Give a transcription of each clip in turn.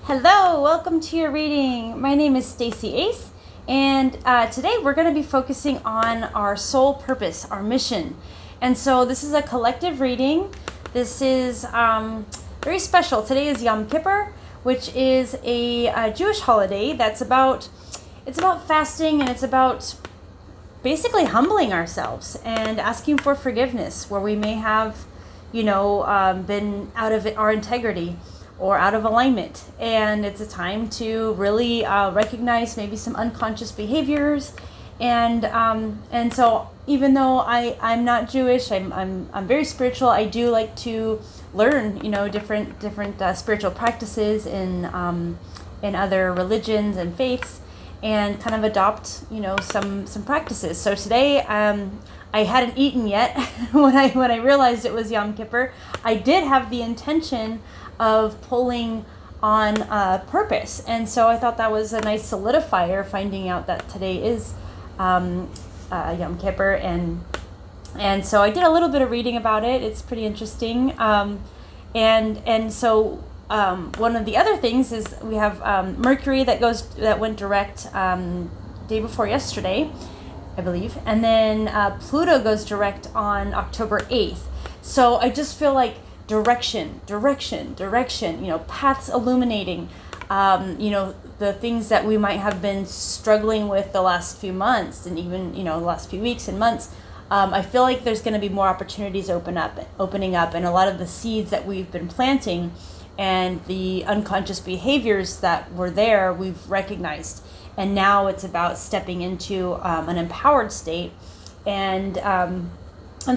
Hello, welcome to your reading. My name is Stacey Ace, and today we're going to be focusing on our soul purpose, our mission. And so this is a collective reading. This is very special. Today is Yom Kippur, which is a Jewish holiday that's about fasting, and it's about basically humbling ourselves and asking for forgiveness where we may have, been out of our integrity or out of alignment. And it's a time to really recognize maybe some unconscious behaviors. And so even though I'm not Jewish, I'm very spiritual. I do like to learn, different spiritual practices in other religions and faiths, and kind of adopt, some practices. So today, I hadn't eaten yet when I realized it was Yom Kippur. I did have the intention of pulling on purpose, and so I thought that was a nice solidifier, finding out that today is Yom Kippur, and so I did a little bit of reading about it. It's pretty interesting, and so one of the other things is we have Mercury that went direct day before yesterday, I believe, and then Pluto goes direct on October 8th. So I just feel like direction, paths illuminating, the things that we might have been struggling with the last few months, and even, the last few weeks and months. I feel like there's going to be more opportunities opening up, and a lot of the seeds that we've been planting and the unconscious behaviors that were there, we've recognized. And now it's about stepping into an empowered state. And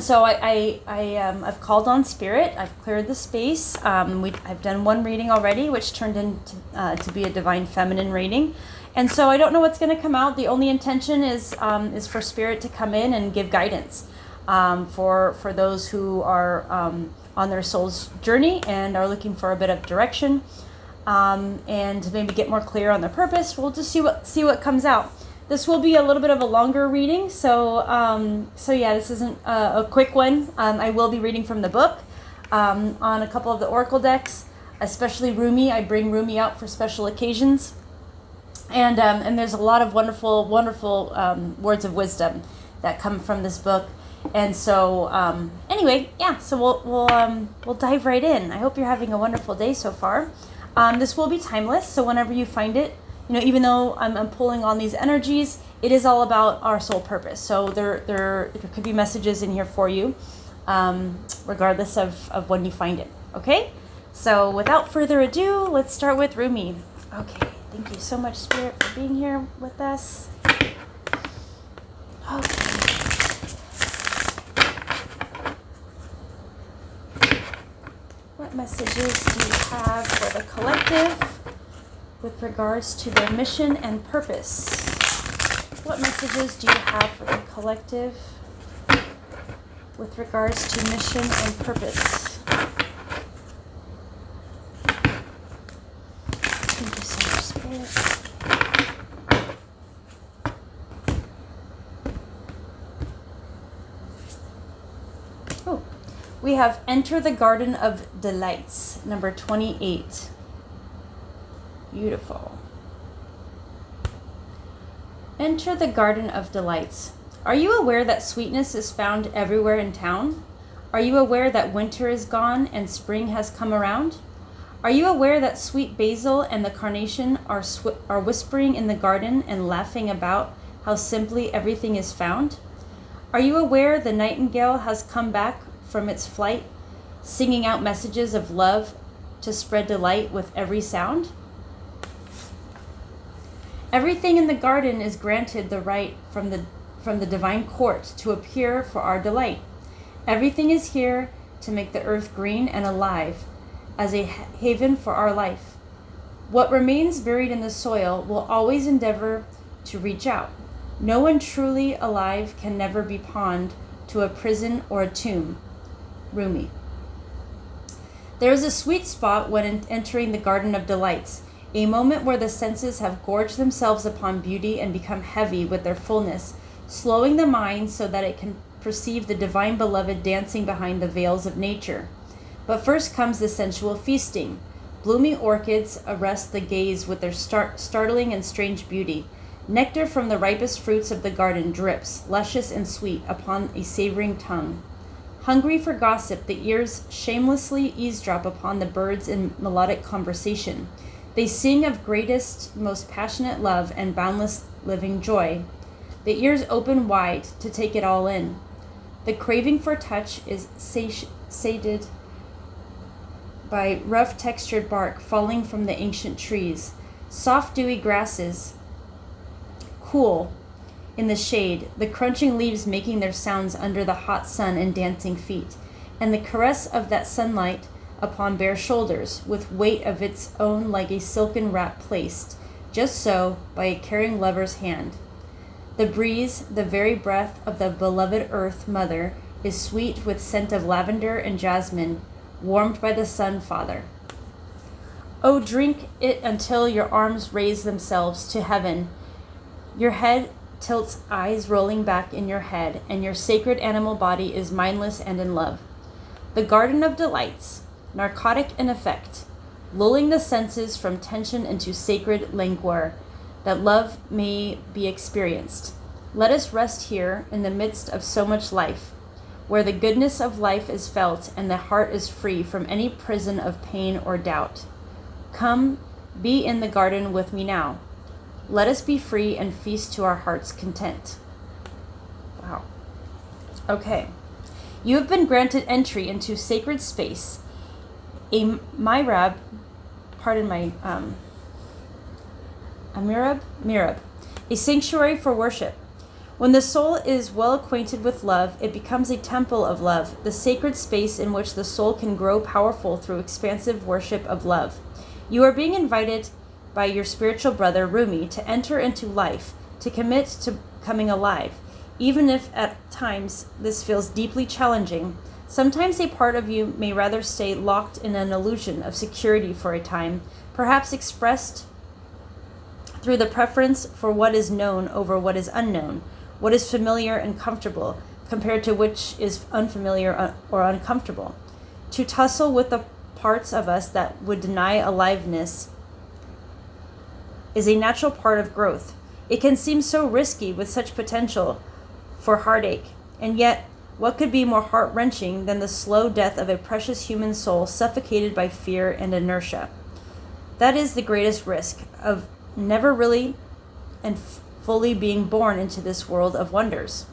so I've called on Spirit. I've cleared the space. I've done one reading already, which turned into to be a Divine Feminine reading. And so I don't know what's going to come out. The only intention is for Spirit to come in and give guidance for those who are on their soul's journey and are looking for a bit of direction, and maybe get more clear on their purpose. We'll just see what comes out. This will be a little bit of a longer reading, so yeah, this isn't a quick one. I will be reading from the book on a couple of the oracle decks, especially Rumi. I bring Rumi out for special occasions, and there's a lot of wonderful words of wisdom that come from this book. And so anyway, yeah, so we'll dive right in. I hope you're having a wonderful day so far. This will be timeless, so whenever you find it, even though I'm pulling on these energies, it is all about our soul purpose. So there could be messages in here for you, regardless of when you find it. Okay? So without further ado, let's start with Rumi. Okay, thank you so much, Spirit, for being here with us. Okay. What messages do you have for the collective with regards to their mission and purpose? What messages do you have for the collective with regards to mission and purpose? Thank you so much, Spirit. Oh, we have Enter the Garden of Delights, number 28. Beautiful. Enter the Garden of Delights. Are you aware that sweetness is found everywhere in town? Are you aware that winter is gone and spring has come around? Are you aware that sweet basil and the carnation are whispering in the garden and laughing about how simply everything is found? Are you aware the nightingale has come back from its flight, singing out messages of love to spread delight with every sound? Everything in the garden is granted the right from the divine court to appear for our delight. Everything is here to make the earth green and alive as a haven for our life. What remains buried in the soil will always endeavor to reach out. No one truly alive can never be pawned to a prison or a tomb. Rumi. There is a sweet spot when entering the Garden of Delights, a moment where the senses have gorged themselves upon beauty and become heavy with their fullness, slowing the mind so that it can perceive the divine beloved dancing behind the veils of nature. But first comes the sensual feasting, Blooming orchids arrest the gaze with their startling and strange beauty. Nectar from the ripest fruits of the garden drips, luscious and sweet, upon a savoring tongue. Hungry for gossip, the ears shamelessly eavesdrop upon the birds in melodic conversation. They sing of greatest, most passionate love and boundless living joy. The ears open wide to take it all in. The craving for touch is sated by rough textured bark falling from the ancient trees. Soft dewy grasses cool in the shade, the crunching leaves making their sounds under the hot sun and dancing feet, and the caress of that sunlight upon bare shoulders, with weight of its own like a silken wrap placed, just so, by a caring lover's hand. The breeze, the very breath of the beloved earth mother, is sweet with scent of lavender and jasmine, warmed by the sun father. Oh, drink it until your arms raise themselves to heaven. Your head tilts, eyes rolling back in your head, and your sacred animal body is mindless and in love. The garden of delights, narcotic in effect, lulling the senses from tension into sacred languor, that love may be experienced. Let us rest here in the midst of so much life, where the goodness of life is felt and the heart is free from any prison of pain or doubt. Come, be in the garden with me now. Let us be free and feast to our heart's content. Wow. Okay. You have been granted entry into sacred space, a mirab, mirab, a sanctuary for worship. When the soul is well acquainted with love, it becomes a temple of love, the sacred space in which the soul can grow powerful through expansive worship of love. You are being invited by your spiritual brother, Rumi, to enter into life, to commit to coming alive. Even if at times this feels deeply challenging, sometimes a part of you may rather stay locked in an illusion of security for a time, perhaps expressed through the preference for what is known over what is unknown, what is familiar and comfortable, compared to which is unfamiliar or uncomfortable. To tussle with the parts of us that would deny aliveness is a natural part of growth. It can seem so risky with such potential for heartache, and yet what could be more heart-wrenching than the slow death of a precious human soul suffocated by fear and inertia? That is the greatest risk of never really and fully being born into this world of wonders.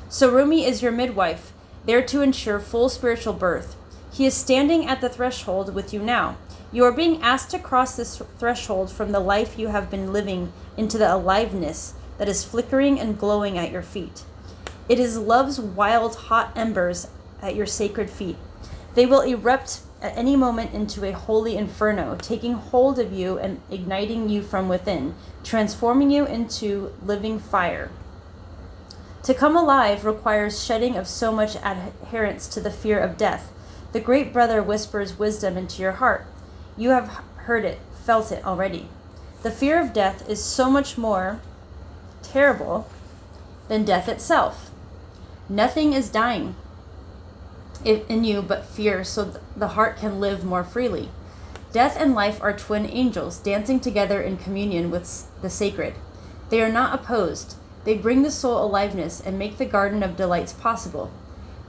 So Rumi is your midwife, there to ensure full spiritual birth. He is standing at the threshold with you now. You are being asked to cross this threshold from the life you have been living into the aliveness that is flickering and glowing at your feet. It is love's wild, hot embers at your sacred feet. They will erupt at any moment into a holy inferno, taking hold of you and igniting you from within, transforming you into living fire. To come alive requires shedding of so much adherence to the fear of death. The great brother whispers wisdom into your heart. You have heard it, felt it already. The fear of death is so much more terrible than death itself. Nothing is dying in you but fear, so the heart can live more freely. Death and life are twin angels dancing together in communion with the sacred. They are not opposed. They bring the soul aliveness and make the garden of delights possible.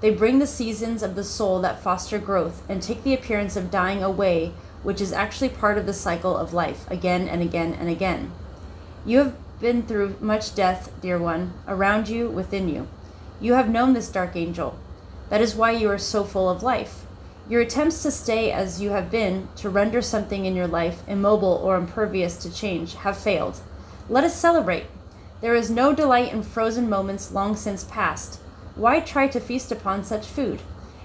They bring the seasons of the soul that foster growth and take the appearance of dying away, which is actually part of the cycle of life, again and again and again. You have been through much death, dear one, around you, within you. You have known this dark angel. That is why you are so full of life. Your attempts to stay as you have been, to render something in your life immobile or impervious to change, have failed. Let us celebrate. There is no delight in frozen moments long since past. Why try to feast upon such food?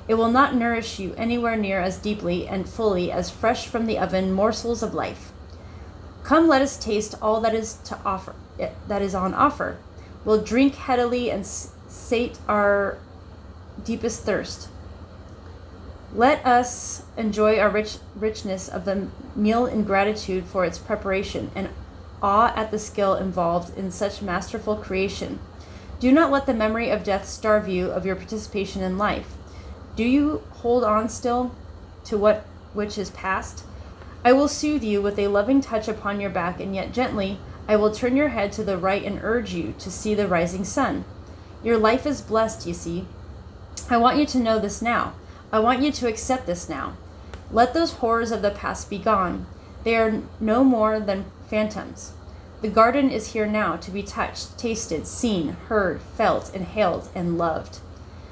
It will not nourish you anywhere near as deeply and fully as fresh from the oven morsels of life. Come, let us taste all that is on offer. We'll drink headily and sate our deepest thirst. Let us enjoy our richness of the meal in gratitude for its preparation and awe at the skill involved in such masterful creation. Do not let the memory of death starve you of your participation in life. Do you hold on still to which is past? I will soothe you with a loving touch upon your back, and yet gently I will turn your head to the right and urge you to see the rising sun. Your life is blessed, you see. I want you to know this now. I want you to accept this now. Let those horrors of the past be gone. They are no more than phantoms. The garden is here now to be touched, tasted, seen, heard, felt, inhaled, and loved.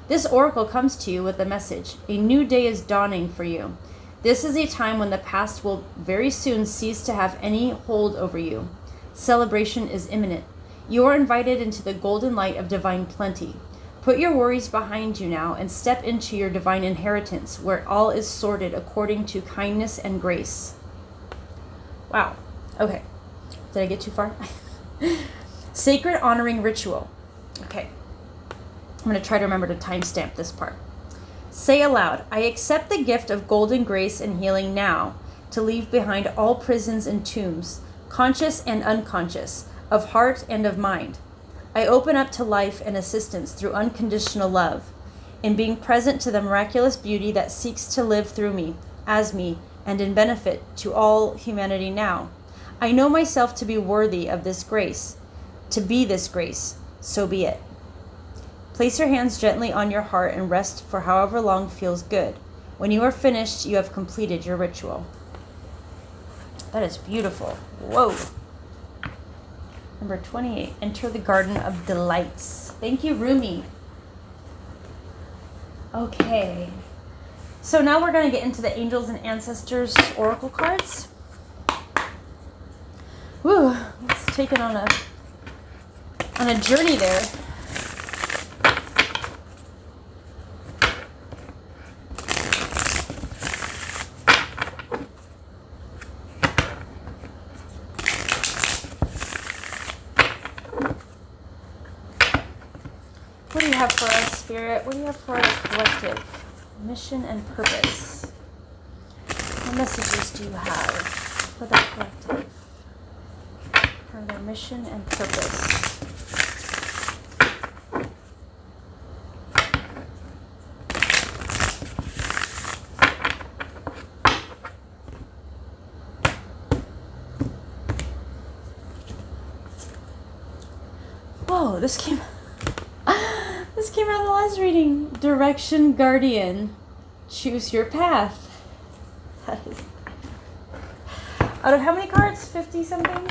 This oracle comes to you with a message. A new day is dawning for you. This is a time when the past will very soon cease to have any hold over you. Celebration is imminent. You are invited into the golden light of divine plenty. Put your worries behind you now and step into your divine inheritance, where all is sorted according to kindness and grace. Wow. Okay. Did I get too far? Sacred honoring ritual. Okay. I'm going to try to remember to timestamp this part. Say aloud, I accept the gift of golden grace and healing now, to leave behind all prisons and tombs, conscious and unconscious, of heart and of mind. I open up to life and assistance through unconditional love, in being present to the miraculous beauty that seeks to live through me, as me, and in benefit to all humanity now. I know myself to be worthy of this grace, to be this grace, so be it. Place your hands gently on your heart and rest for however long feels good. When you are finished, you have completed your ritual. That is beautiful. Whoa. Number 28, enter the garden of delights. Thank you, Rumi. Okay. So now we're going to get into the angels and ancestors oracle cards. Woo, let's take it on a journey there. What do you have for us, Spirit? What do you have for our collective? Mission and purpose. What messages do you have for the collective? For their mission and purpose. Whoa, this came out of the last reading. Direction Guardian. Choose your path. That is... Out of how many cards? 50 something?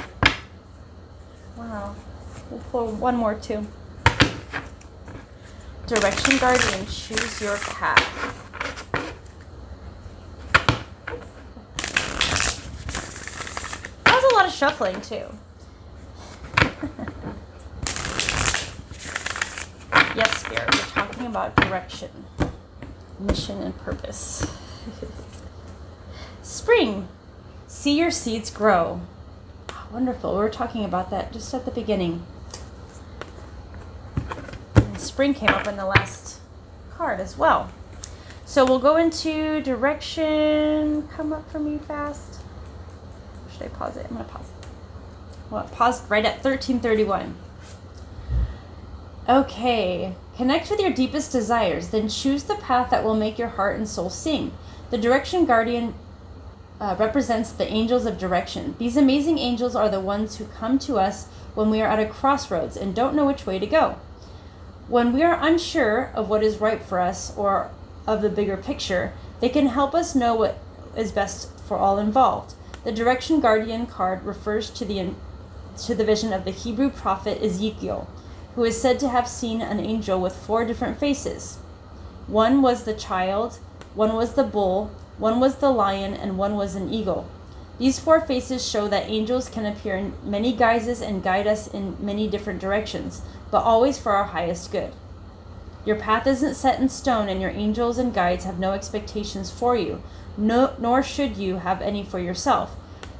Wow. We'll pull one more too. Direction Guardian. Choose your path. That was a lot of shuffling too. Yes, Spirit, we're talking about direction, mission, and purpose. Spring. See your seeds grow. Oh, wonderful. We were talking about that just at the beginning. And spring came up in the last card as well. So we'll go into direction. Come up for me fast. Should I pause it? I'm going to pause it. Well, it paused right at 1331. Okay, connect with your deepest desires, then choose the path that will make your heart and soul sing. The Direction Guardian represents the angels of direction. These amazing angels are the ones who come to us when we are at a crossroads and don't know which way to go. When we are unsure of what is right for us or of the bigger picture, they can help us know what is best for all involved. The Direction Guardian card refers to the vision of the Hebrew prophet Ezekiel, who is said to have seen an angel with 4 different faces. One was the child, one was the bull, one was the lion, and one was an eagle. These 4 faces show that angels can appear in many guises and guide us in many different directions, but always for our highest good. Your path isn't set in stone, and your angels and guides have no expectations for you, nor should you have any for yourself.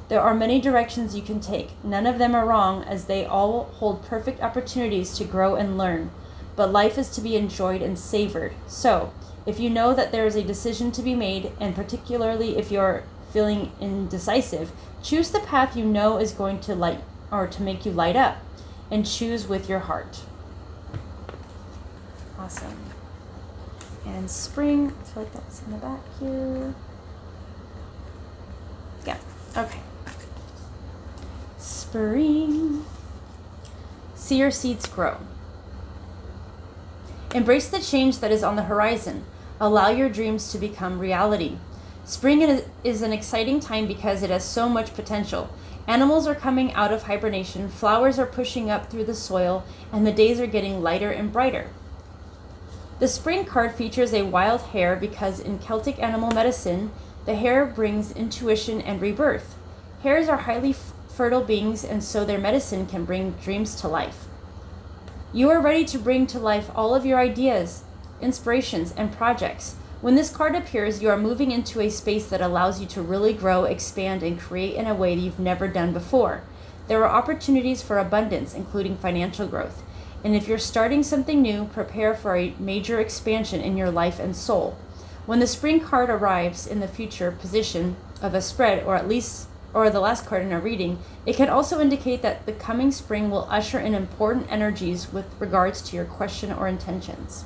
There are many directions you can take. None of them are wrong, as they all hold perfect opportunities to grow and learn. But life is to be enjoyed and savored. So, if you know that there is a decision to be made, and particularly if you're feeling indecisive, choose the path you know is going to make you light up, and choose with your heart. Awesome. And spring, I feel like that's in the back here. Yeah. Okay. Spring. See your seeds grow. Embrace the change that is on the horizon. Allow your dreams to become reality. Spring is an exciting time because it has so much potential. Animals are coming out of hibernation, flowers are pushing up through the soil, and the days are getting lighter and brighter. The spring card features a wild hare because in Celtic animal medicine, the hare brings intuition and rebirth. Hares are highly fertile beings, and so their medicine can bring dreams to life. You are ready to bring to life all of your ideas, inspirations, and projects. When this card appears, you are moving into a space that allows you to really grow, expand, and create in a way that you've never done before. There are opportunities for abundance, including financial growth. And if you're starting something new, prepare for a major expansion in your life and soul. When the spring card arrives in the future position of a spread, or the last card in our reading, it can also indicate that the coming spring will usher in important energies with regards to your question or intentions.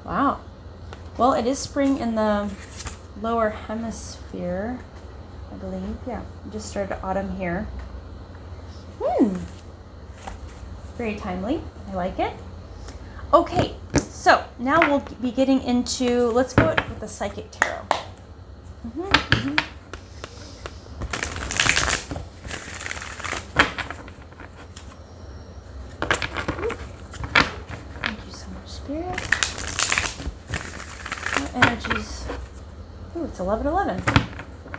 Wow. Well, it is spring in the lower hemisphere, I believe. Yeah, we just started autumn here. Very timely. I like it. Okay, so now we'll be getting into, let's go with the Psychic Tarot. Thank you so much, Spirit. What energies? Ooh, it's 11:11.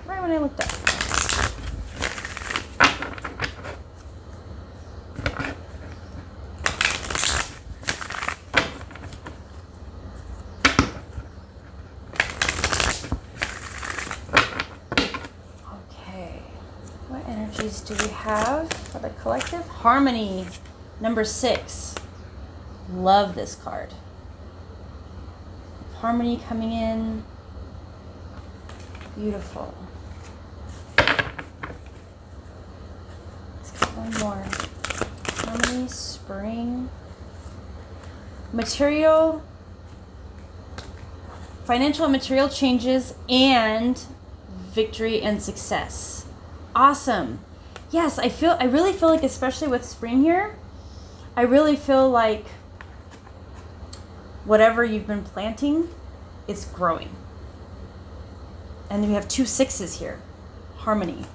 Right when I looked up. Do we have for the collective? Harmony, number 6. Love this card. Harmony coming in. Beautiful. Let's get one more. Harmony, spring. Material, financial and material changes, and victory and success. Awesome. Yes, I really feel like, especially with spring here, I really feel like whatever you've been planting is growing. And then we have 2 6s here. Harmony,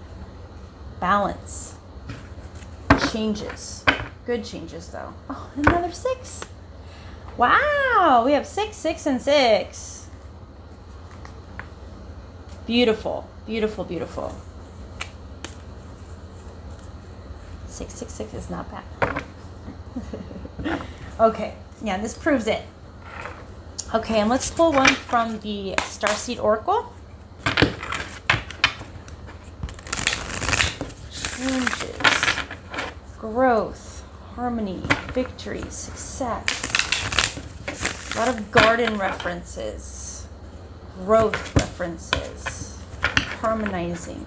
balance, changes. Good changes though. Oh, another 6. Wow, we have 6, 6, and 6. Beautiful, beautiful, beautiful. 666 is not bad. Okay, yeah, this proves it. Okay, and let's pull one from the Starseed Oracle. Changes, growth, harmony, victory, success. A lot of garden references, growth references, harmonizing.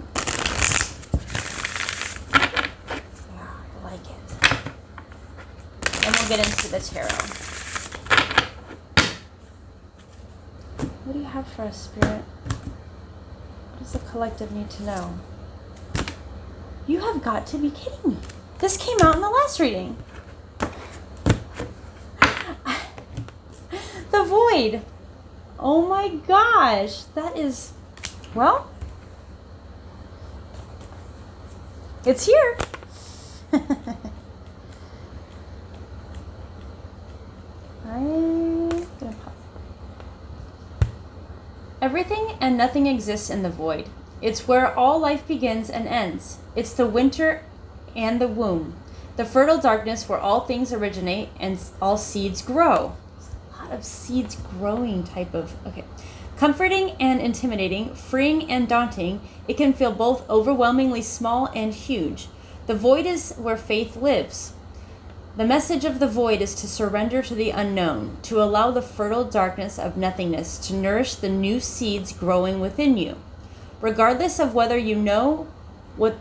And we'll get into the tarot. What do you have for us, Spirit? What does the collective need to know? You have got to be kidding me. This came out in the last reading. The Void. Oh my gosh. That is, well, it's here. Everything and nothing exists in the void. It's where all life begins and ends. It's the winter and the womb, the fertile darkness where all things originate and all seeds grow. There's a lot of seeds growing type of, okay. Comforting and intimidating, freeing and daunting, it can feel both overwhelmingly small and huge. The void is where faith lives. The message of the void is to surrender to the unknown, to allow the fertile darkness of nothingness to nourish the new seeds growing within you. Regardless of whether you know what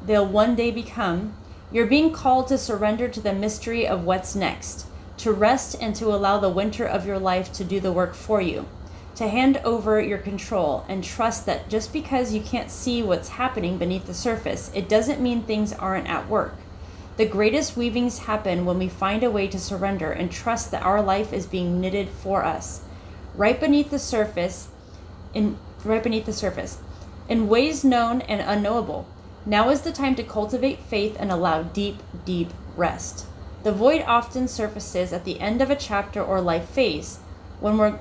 they'll one day become, you're being called to surrender to the mystery of what's next, to rest and to allow the winter of your life to do the work for you. to hand over your control and trust that just because you can't see what's happening beneath the surface, it doesn't mean things aren't at work. The greatest weavings happen when we find a way to surrender and trust that our life is being knitted for us, right beneath the surface, in ways known and unknowable. Now is the time to cultivate faith and allow deep, deep rest. The void often surfaces at the end of a chapter or life phase, when we're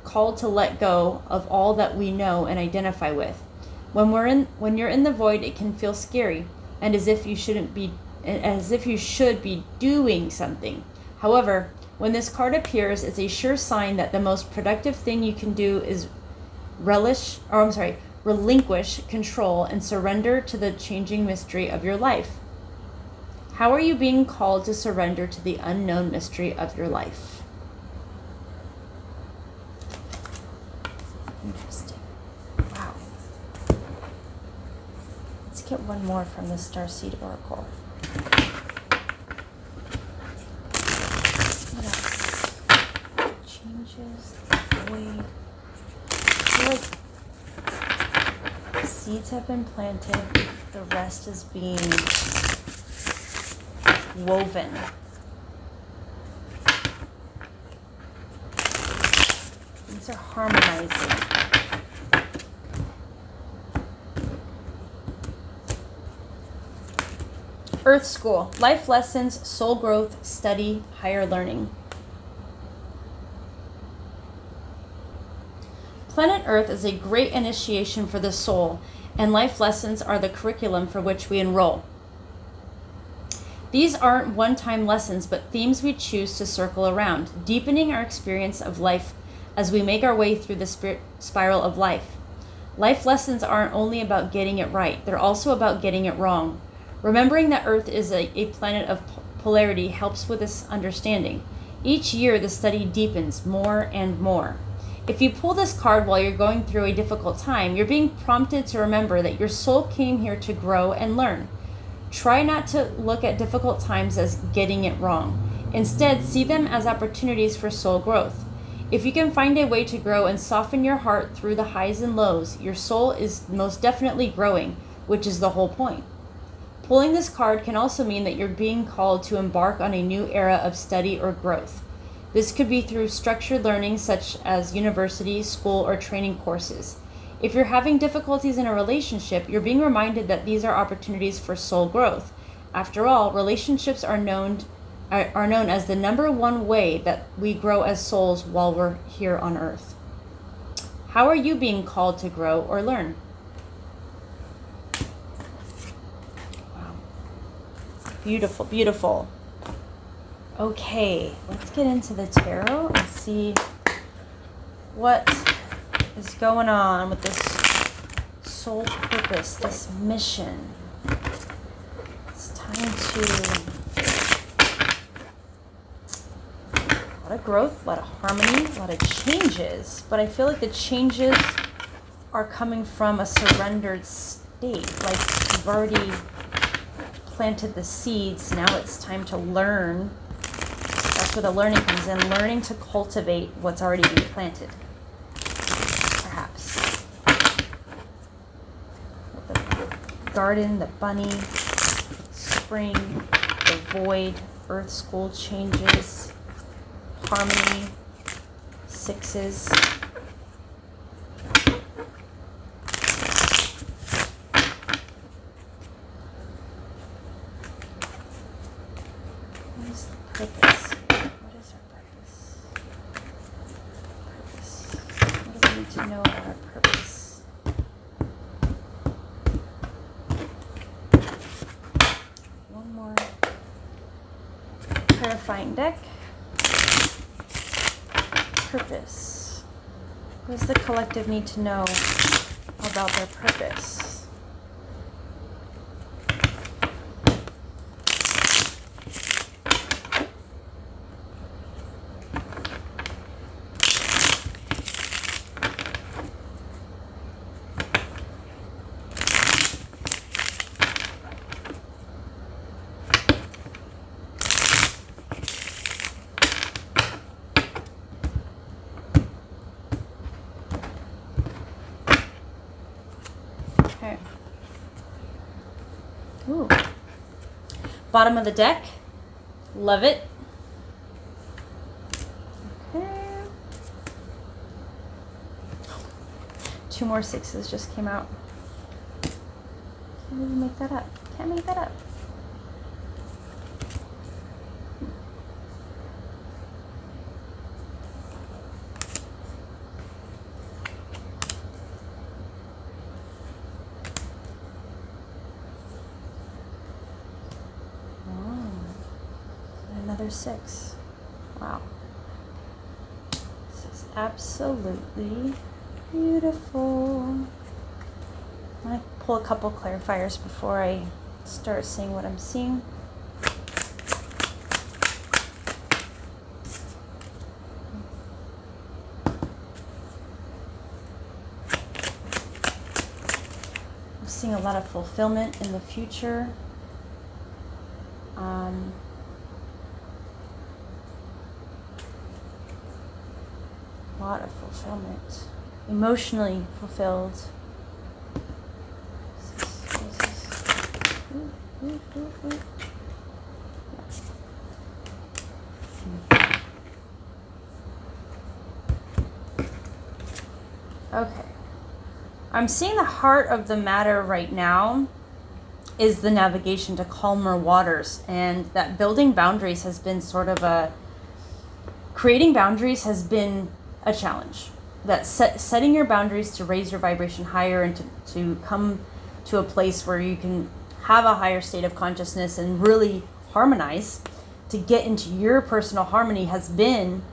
called to let go of all that we know and identify with. When you're in the void, it can feel scary and as if you should be doing something. However, when this card appears, it's a sure sign that the most productive thing you can do is relinquish control and surrender to the changing mystery of your life. How are you being called to surrender to the unknown mystery of your life? Interesting. Wow. Let's get one more from the Starseed Oracle. What else? Changes, void. I feel like seeds have been planted. The rest is being woven. These are harmonizing. Earth School, life lessons, soul growth, study, higher learning. Planet Earth is a great initiation for the soul, and life lessons are the curriculum for which we enroll. These aren't one-time lessons, but themes we choose to circle around, deepening our experience of life as we make our way through the spiral of life. Life lessons aren't only about getting it right, they're also about getting it wrong. Remembering that Earth is a planet of polarity helps with this understanding. Each year, the study deepens more and more. If you pull this card while you're going through a difficult time, you're being prompted to remember that your soul came here to grow and learn. Try not to look at difficult times as getting it wrong. Instead, see them as opportunities for soul growth. If you can find a way to grow and soften your heart through the highs and lows, your soul is most definitely growing, which is the whole point. Pulling this card can also mean that you're being called to embark on a new era of study or growth. This could be through structured learning such as university, school, or training courses. If you're having difficulties in a relationship, you're being reminded that these are opportunities for soul growth. After all, relationships are known as the number one way that we grow as souls while we're here on Earth. How are you being called to grow or learn? Wow. Beautiful, beautiful. Okay, let's get into the tarot and see what is going on with this soul purpose, this mission. It's time to... a lot of growth, a lot of harmony, a lot of changes, but I feel like the changes are coming from a surrendered state. Like you've already planted the seeds, now it's time to learn. That's where the learning comes in, learning to cultivate what's already been planted. Perhaps. With the garden, the bunny, spring, the void, Earth School changes, harmony, sixes. What is the purpose? What is our purpose? What do we need to know about our purpose? One more clarifying deck. Purpose. What does the collective need to know about their purpose? Ooh. Bottom of the deck. Love it. Okay. 2 more 6s just came out. Can't even make that up. Can't make that up. Another 6. Wow. This is absolutely beautiful. I'm going to pull a couple clarifiers before I start seeing what I'm seeing. I'm seeing a lot of fulfillment in the future. A lot of fulfillment, emotionally fulfilled. Okay, I'm seeing the heart of the matter right now is the navigation to calmer waters, and that building boundaries has been sort of creating boundaries has been a challenge. That setting your boundaries to raise your vibration higher and to come to a place where you can have a higher state of consciousness and really harmonize, to get into your personal harmony has been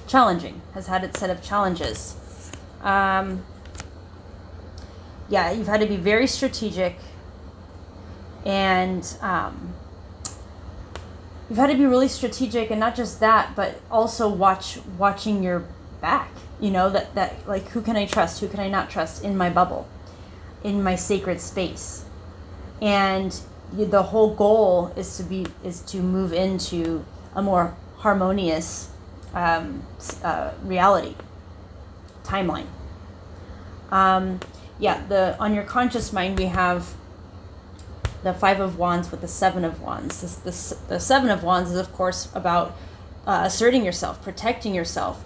challenging, has had its set of challenges. Yeah, you've had to be very strategic, and you've had to be really strategic, and not just that, but also watching your back. You know, that like, who can I trust? Who can I not trust in my bubble, in my sacred space? And the whole goal is to move into a more harmonious reality timeline. Yeah, on your conscious mind we have the 5 of Wands with the 7 of Wands. The 7 of Wands is, of course, about asserting yourself, protecting yourself,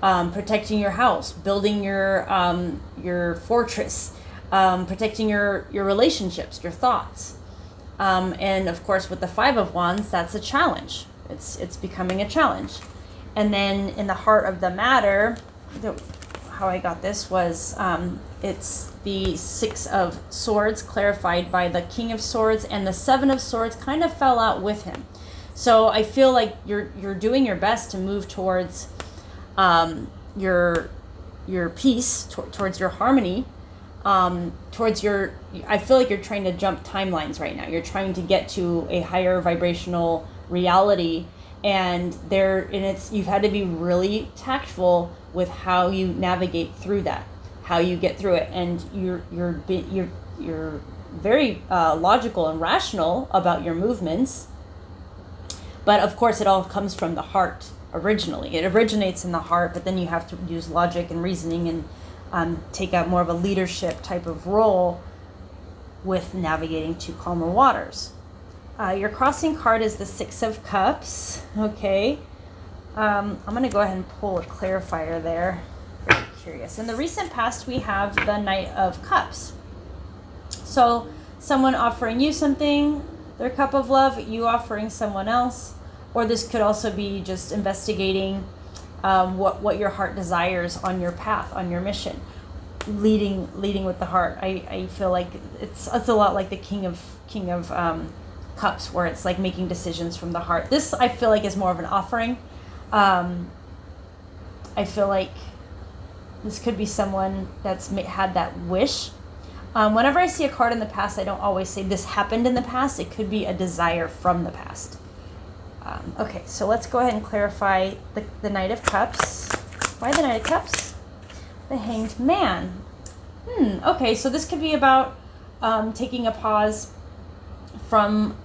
protecting your house, building your fortress, protecting your relationships, your thoughts. And of course, with the 5 of Wands, that's a challenge. It's becoming a challenge. And then in the heart of the matter, how I got this was it's the 6 of Swords clarified by the King of Swords, and the 7 of Swords kind of fell out with him. So I feel like you're doing your best to move towards your peace, towards your harmony, towards your. I feel like you're trying to jump timelines right now. You're trying to get to a higher vibrational reality, and you've had to be really tactful with how you navigate through that, how you get through it, and you're very logical and rational about your movements. But of course, it all comes from the heart originally. It originates in the heart, but then you have to use logic and reasoning and take out more of a leadership type of role with navigating to calmer waters. Your crossing card is the 6 of Cups. Okay. I'm going to go ahead and pull a clarifier there. Very curious. In the recent past, we have the Knight of Cups. So someone offering you something, their cup of love, you offering someone else, or this could also be just investigating what your heart desires on your path, on your mission, leading with the heart. I feel like it's a lot like the King of Cups, where it's like making decisions from the heart. This, I feel like, is more of an offering. I feel like this could be someone that's had that wish. Whenever I see a card in the past, I don't always say this happened in the past. It could be a desire from the past. Okay, so let's go ahead and clarify the Knight of Cups. Why the Knight of Cups? The Hanged Man. Okay, so this could be about taking a pause from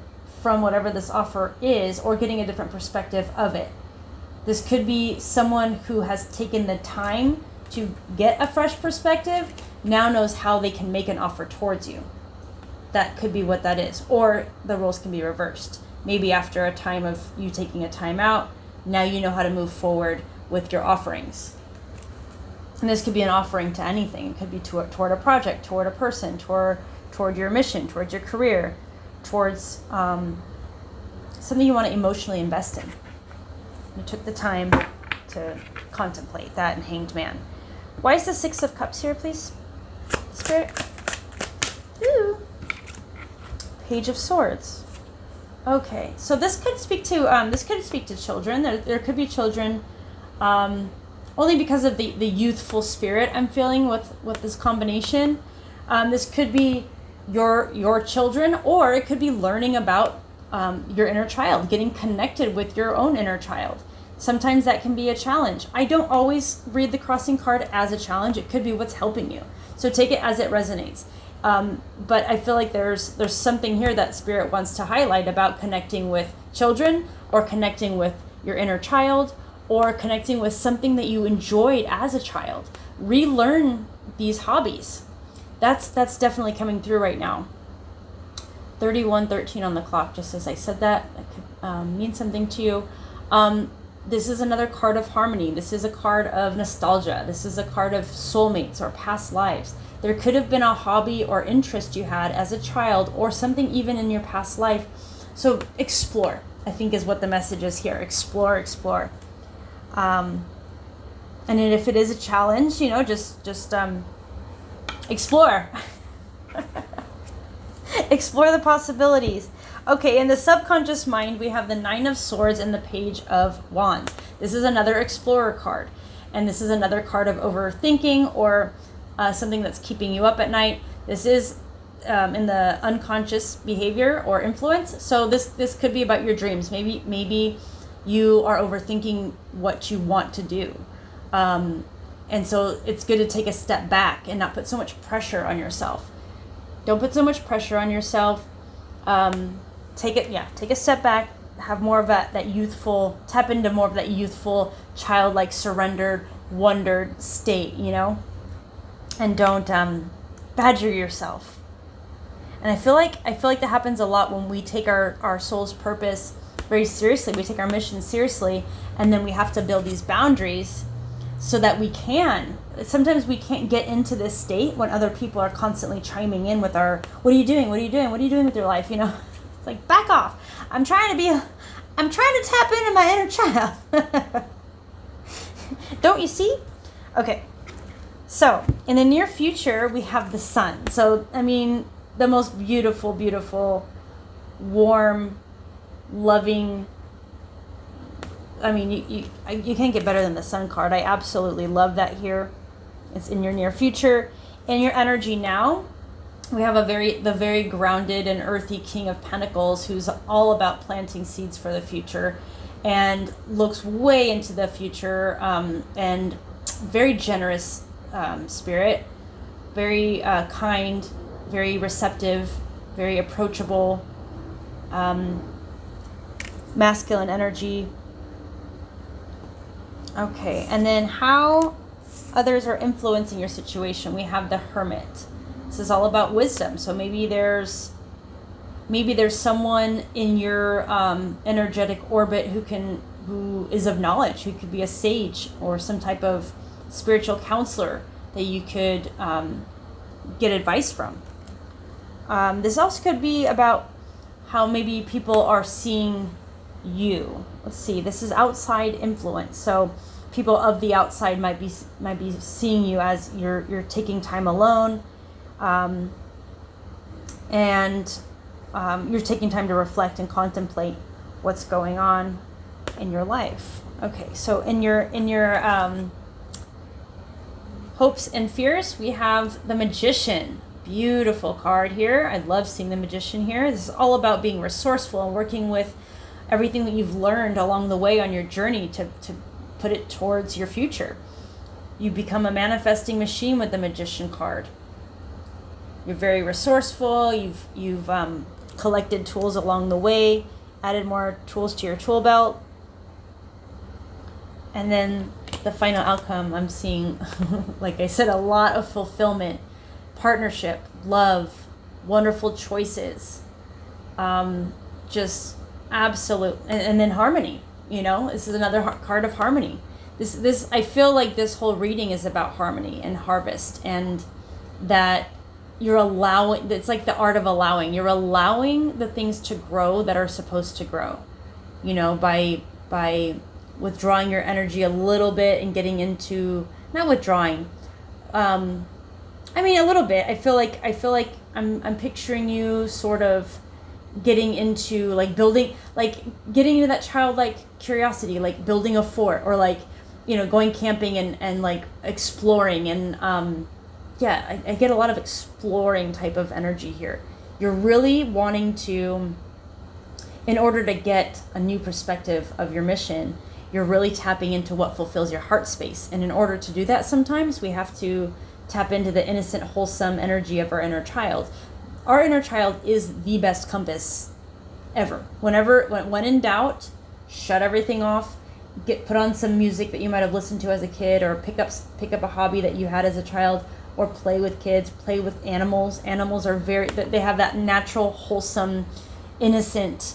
whatever this offer is, or getting a different perspective of it. This could be someone who has taken the time to get a fresh perspective, now knows how they can make an offer towards you. that could be what that is. Or the roles can be reversed. Maybe after a time of you taking a time out, now you know how to move forward with your offerings. And this could be an offering to anything. It could be toward a project, toward a person, toward your mission, towards your career, towards something you want to emotionally invest in. You took the time to contemplate that in Hanged Man. Why is the Six of Cups here, please? Spirit. Ooh. Page of Swords. Okay, so this could speak to children. There could be children, only because of the youthful spirit I'm feeling with this combination. This could be your children, or it could be learning about your inner child, getting connected with your own inner child. Sometimes that can be a challenge. I don't always read the crossing card as a challenge. It could be what's helping you. So take it as it resonates. But I feel like there's something here that Spirit wants to highlight about connecting with children, or connecting with your inner child, or connecting with something that you enjoyed as a child. Relearn these hobbies. That's definitely coming through right now. 31:13 on the clock, just as I said that could mean something to you. This is another card of harmony. This is a card of nostalgia. This is a card of soulmates or past lives. There could have been a hobby or interest you had as a child, or something even in your past life. So explore, I think, is what the message is here. Explore. And then if it is a challenge, just explore. Explore the possibilities. Okay, in the subconscious mind, we have the Nine of Swords and the Page of Wands. This is another explorer card. And this is another card of overthinking, or something that's keeping you up at night. This is in the unconscious behavior or influence. So this could be about your dreams. Maybe you are overthinking what you want to do. And so it's good to take a step back and not put so much pressure on yourself. Don't put so much pressure on yourself. Take a step back, have more of that youthful, tap into more of that youthful, childlike, surrendered, wondered state, and don't badger yourself. And I feel like that happens a lot when we take our soul's purpose very seriously. We take our mission seriously, and then we have to build these boundaries so that we can. Sometimes we can't get into this state when other people are constantly chiming in with our, what are you doing? What are you doing? What are you doing with your life? It's like, back off. I'm trying to tap into my inner child. Don't you see? Okay. So in the near future, we have the sun. So, the most beautiful, beautiful, warm, loving, you can't get better than the sun card. I absolutely love that here. It's in your near future. In your energy now, we have the very grounded and earthy King of Pentacles, who's all about planting seeds for the future and looks way into the future, and very generous spirit, very kind, very receptive, very approachable, masculine energy. Okay, and then how others are influencing your situation. We have the Hermit. This is all about wisdom. So maybe there's someone in your energetic orbit who is of knowledge, who could be a sage or some type of spiritual counselor that you could get advice from. This also could be about how maybe people are seeing you. Let's see, this is outside influence. So people of the outside might be seeing you as you're taking time alone, and you're taking time to reflect and contemplate what's going on in your life. Okay, so in your hopes and fears, we have the Magician. Beautiful card here. I love seeing the Magician here. This is all about being resourceful and working with everything that you've learned along the way on your journey to put it towards your future. You become a manifesting machine with the Magician card. You're very resourceful. You've collected tools along the way, added more tools to your tool belt. And then the final outcome, I'm seeing, like I said, a lot of fulfillment, partnership, love, wonderful choices, just absolute, and then harmony. This is another card of harmony. This I feel like this whole reading is about harmony and harvest, and that you're allowing. It's like the art of allowing. You're allowing the things to grow that are supposed to grow. By withdrawing your energy a little bit and getting into, not withdrawing. A little bit. I feel like I'm picturing you sort of getting into like building, like getting into that childlike curiosity, like building a fort, or like, going camping and like exploring. And I get a lot of exploring type of energy here. You're really wanting to, in order to get a new perspective of your mission, you're really tapping into what fulfills your heart space. And in order to do that, sometimes we have to tap into the innocent, wholesome energy of our inner child. Our inner child is the best compass ever. When in doubt, shut everything off, put on some music that you might have listened to as a kid, or pick up a hobby that you had as a child, or play with kids, play with animals. Animals are they have that natural, wholesome, innocent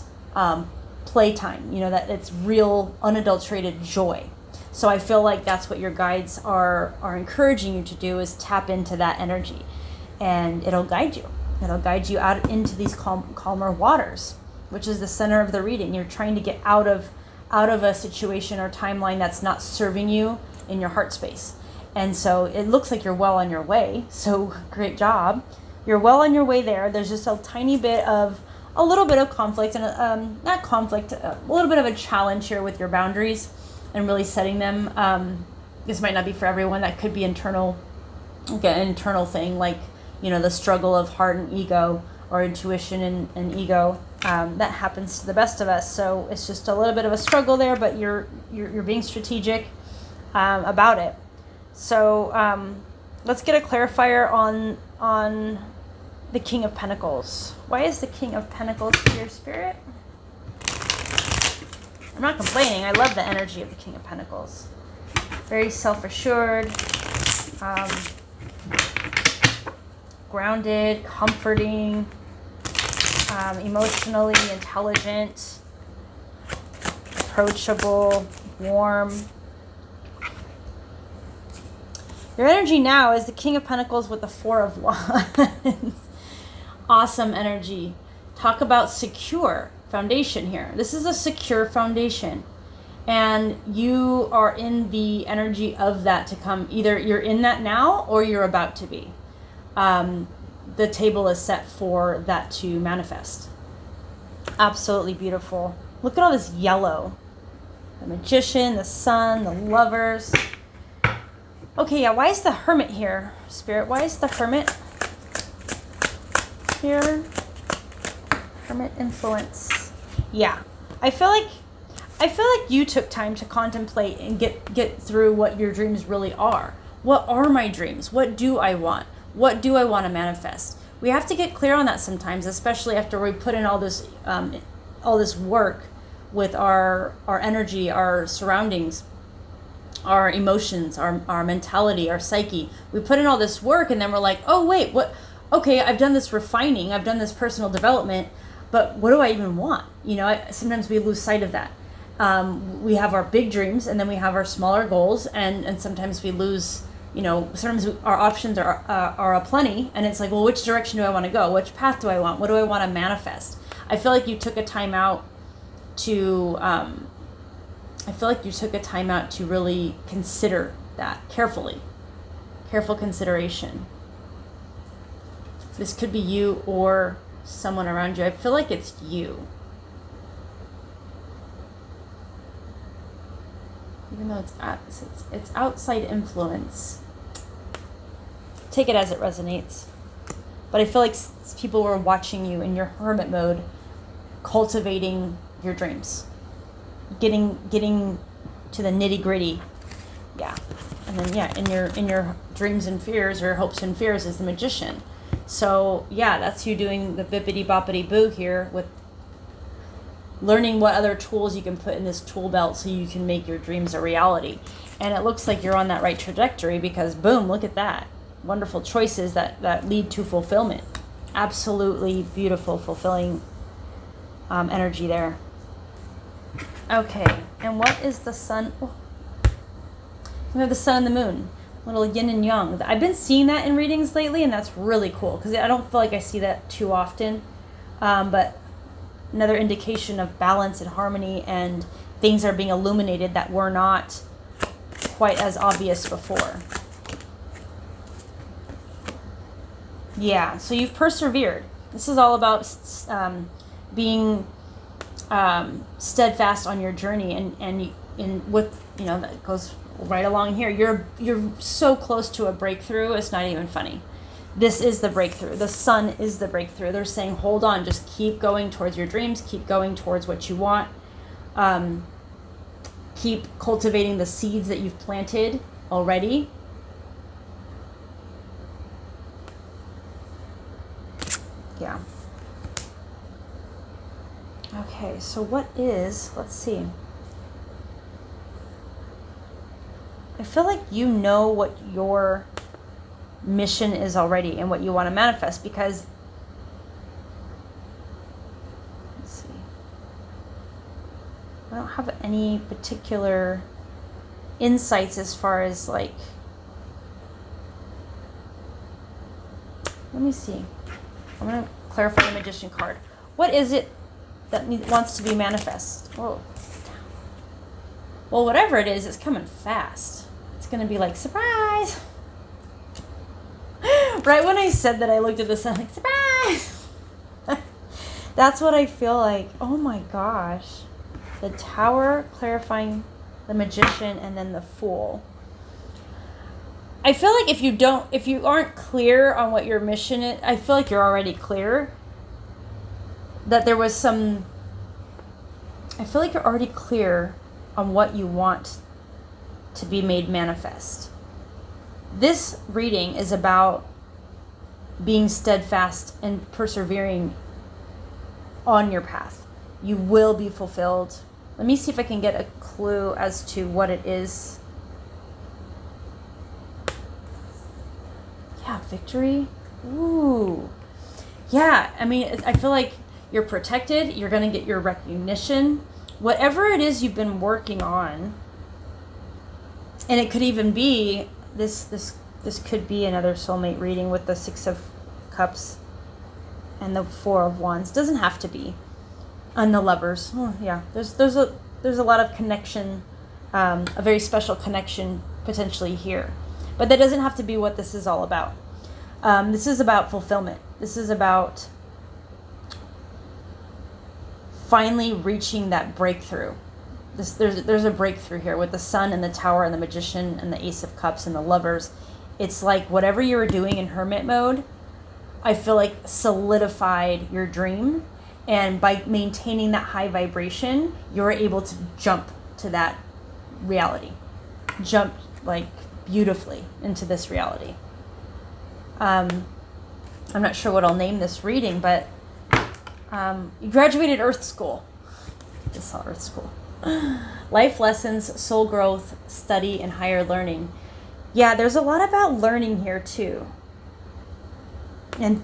playtime, that it's real, unadulterated joy. So I feel like that's what your guides are encouraging you to do, is tap into that energy, and it'll guide you. It'll guide you out into these calmer waters, which is the center of the reading. You're trying to get out of a situation or timeline that's not serving you in your heart space. And so it looks like you're well on your way. So great job. You're well on your way there. There's just a little bit of conflict, and not conflict, a little bit of a challenge here with your boundaries and really setting them. This might not be for everyone. That could be internal, like an internal thing, like, the struggle of heart and ego, or intuition and ego. That happens to the best of us. So it's just a little bit of a struggle there, but you're being strategic about it. So let's get a clarifier on the King of Pentacles. Why is the King of Pentacles here, Spirit? I'm not complaining. I love the energy of the King of Pentacles. Very self-assured, grounded, comforting, emotionally intelligent, approachable, warm. Your energy now is the King of Pentacles with the Four of Wands. Awesome energy. Talk about secure foundation here. This is a secure foundation, and you are in the energy of that to come. Either you're in that now or you're about to be. The table is set for that to manifest. Absolutely beautiful. Look at all this yellow. The Magician, the Sun, the Lovers. Okay, yeah, why is the Hermit here, Spirit? Why is the Hermit here? Hermit influence. Yeah. I feel like you took time to contemplate and get through what your dreams really are. What are my dreams? What do I want? What do I want to manifest? We have to get clear on that sometimes, especially after we put in all this work with our energy, our surroundings, our emotions, our mentality, our psyche. We put in all this work, and then we're like, oh wait, what? Okay, I've done this refining, I've done this personal development, but what do I even want? Sometimes we lose sight of that. We have our big dreams, and then we have our smaller goals, and sometimes we lose. Sometimes our options are aplenty, and it's like, well, which direction do I want to go? Which path do I want? What do I want to manifest? I feel like you took a time out to. I feel like you took a time out to really consider that carefully. Careful consideration. This could be you or someone around you. I feel like it's you. Even though it's outside influence. Take it as it resonates. But I feel like people were watching you in your hermit mode, cultivating your dreams. Getting to the nitty-gritty. Yeah. And then in your dreams and fears, or hopes and fears, is the Magician. So yeah, that's you doing the bippity boppity boo here, with learning what other tools you can put in this tool belt so you can make your dreams a reality. And it looks like you're on that right trajectory, because boom, look at that. Wonderful choices that lead to fulfillment. Absolutely beautiful, fulfilling energy there. Okay, and what is the sun? Oh, we have the sun and the moon, little yin and yang. I've been seeing that in readings lately, and that's really cool because I don't feel like I see that too often. But another indication of balance and harmony, and things are being illuminated that were not quite as obvious before. Yeah, so you've persevered. This is all about being steadfast on your journey, and with, you know, that goes right along here. You're so close to a breakthrough. It's not even funny. This is the breakthrough. The sun is the breakthrough. They're saying, hold on, just keep going towards your dreams, keep going towards what you want. Keep cultivating the seeds that you've planted already. Yeah. Okay, so what is, let's see. I feel like you know what your mission is already and what you want to manifest, because, let's see, I don't have any particular insights as far as, like, let me see. I'm going to clarify the Magician card. What is it that wants to be manifest? Whoa. Well, whatever it is, it's coming fast. It's going to be like, surprise! Right when I said that, I looked at the sun like, surprise! That's what I feel like. Oh my gosh. The Tower, clarifying the Magician, and then the Fool. I feel like if you aren't clear on what your mission is, I feel like you're already clear. That there was some, I feel like you're already clear on what you want to be made manifest. This reading is about being steadfast and persevering on your path. You will be fulfilled. Let me see if I can get a clue as to what it is. Yeah, victory. Ooh. Yeah, I mean, I feel like you're protected. You're going to get your recognition. Whatever it is you've been working on, and it could even be, this could be another soulmate reading with the Six of Cups and the Four of Wands. Doesn't have to be. And the Lovers. Oh, yeah, there's a lot of connection, a very special connection potentially here. But that doesn't have to be what this is all about. This is about fulfillment. This is about finally reaching that breakthrough. There's a breakthrough here with the Sun and the Tower and the Magician and the Ace of Cups and the Lovers. It's like whatever you were doing in hermit mode, I feel like solidified your dream. And by maintaining that high vibration, you're able to jump to that reality. Jump, like, beautifully into this reality. I'm not sure what I'll name this reading, but you graduated Earth School. Just saw Earth School. Life lessons, soul growth, study, and higher learning. Yeah, there's a lot about learning here too. And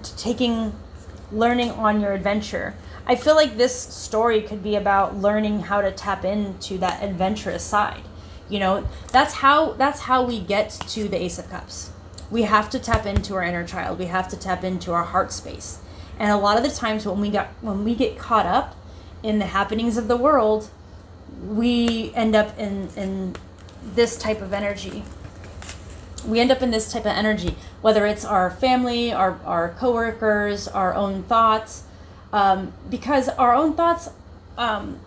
learning on your adventure. I feel like this story could be about learning how to tap into that adventurous side. You know, that's how we get to the Ace of Cups. We have to tap into our inner child. We have to tap into our heart space. And a lot of the times when we get caught up in the happenings of the world, we end up in this type of energy. Whether it's our family, our coworkers, our own thoughts, because our own thoughts,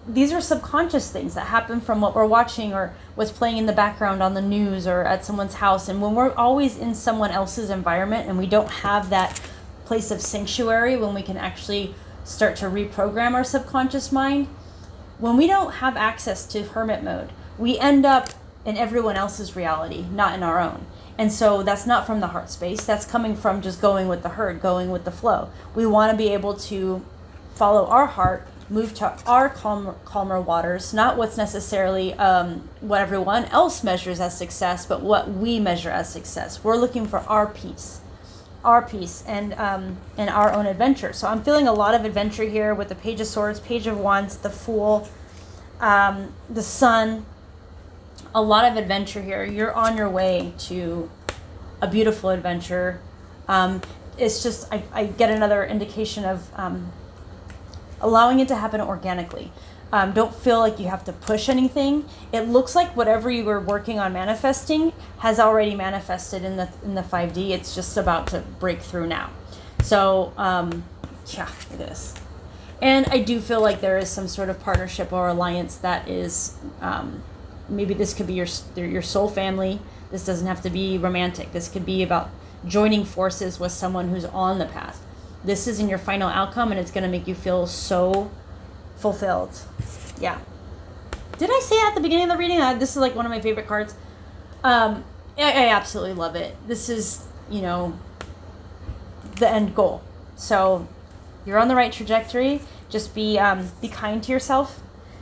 these are subconscious things that happen from what we're watching or what's playing in the background on the news or at someone's house. And when we're always in someone else's environment and we don't have that place of sanctuary when we can actually start to reprogram our subconscious mind, when we don't have access to hermit mode, we end up in everyone else's reality, not in our own. And so that's not from the heart space. That's coming from just going with the herd, going with the flow. We want to be able to follow our heart, move to our calmer waters, not what's necessarily what everyone else measures as success, but what we measure as success. We're looking for our peace. our peace and our own adventure. So I'm feeling a lot of adventure here with the Page of Swords, Page of Wands, the Fool, the Sun. A lot of adventure here. You're on your way to a beautiful adventure. It's just, I get another indication of allowing it to happen organically. Don't feel like you have to push anything. It looks like whatever you were working on manifesting has already manifested in the 5D. It's just about to break through now. So, yeah, look at this. And I do feel like there is some sort of partnership or alliance that is, maybe this could be your soul family. This doesn't have to be romantic. This could be about joining forces with someone who's on the path. This isn't your final outcome, and it's going to make you feel so fulfilled. Yeah. Did I say at the beginning of the reading? This is like one of my favorite cards. I absolutely love it. This is, the end goal. So you're on the right trajectory. Just be kind to yourself.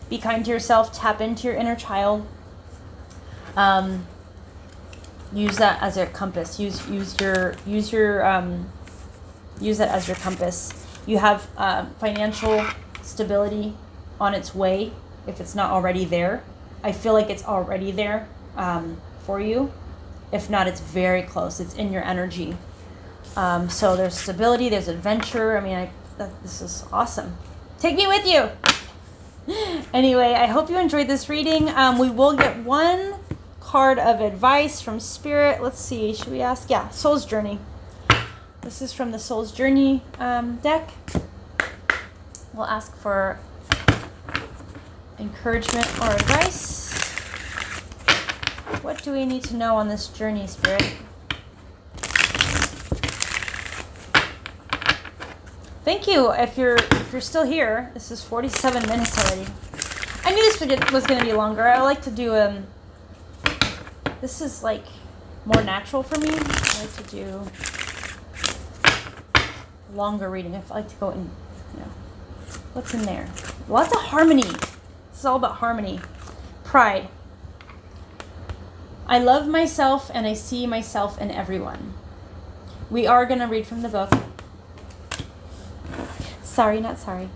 Be kind to yourself. Tap into your inner child. Use that as a compass. Use that as your compass. You have financial stability on its way if it's not already there. I feel like it's already there for you. If not, it's very close. It's in your energy. So there's stability. There's adventure. I mean, this is awesome. Take me with you. Anyway, I hope you enjoyed this reading. We will get one card of advice from Spirit. Let's see. Should we ask? Yeah, Soul's Journey. This is from the Soul's Journey deck. We'll ask for encouragement or advice. What do we need to know on this journey, Spirit? Thank you. If you're still here, this is 47 minutes already. I knew this was going to be longer. I like to do this is like more natural for me. I like to do longer reading. I like to go in, what's in there? Lots of harmony. This is all about harmony. Pride. I love myself and I see myself in everyone. We are going to read from the book. Sorry, not sorry.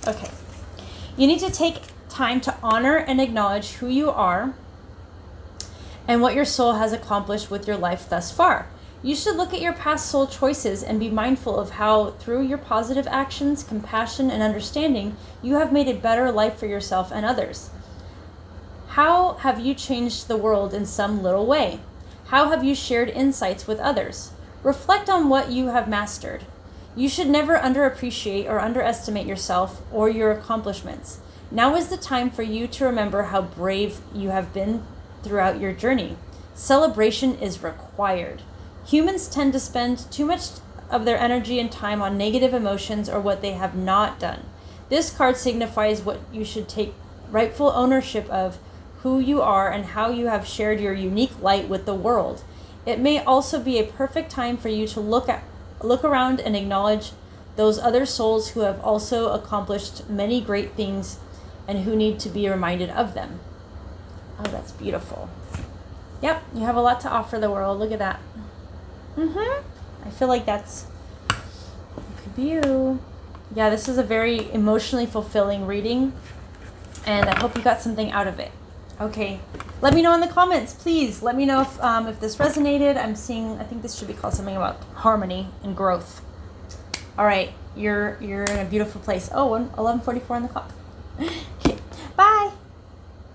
Okay. You need to take time to honor and acknowledge who you are and what your soul has accomplished with your life thus far. You should look at your past soul choices and be mindful of how, through your positive actions, compassion, and understanding, you have made a better life for yourself and others. How have you changed the world in some little way? How have you shared insights with others? Reflect on what you have mastered. You should never underappreciate or underestimate yourself or your accomplishments. Now is the time for you to remember how brave you have been throughout your journey. Celebration is required. Humans tend to spend too much of their energy and time on negative emotions or what they have not done. This card signifies what you should take rightful ownership of, who you are and how you have shared your unique light with the world. It may also be a perfect time for you to look around and acknowledge those other souls who have also accomplished many great things and who need to be reminded of them. Oh, that's beautiful. Yep, you have a lot to offer the world. Look at that. I feel like it could be you. Yeah, this is a very emotionally fulfilling reading, and I hope you got something out of it. Okay, let me know in the comments, please. Let me know if this resonated. I think this should be called something about harmony and growth. All right, you're in a beautiful place. Oh, 11:44 on the clock.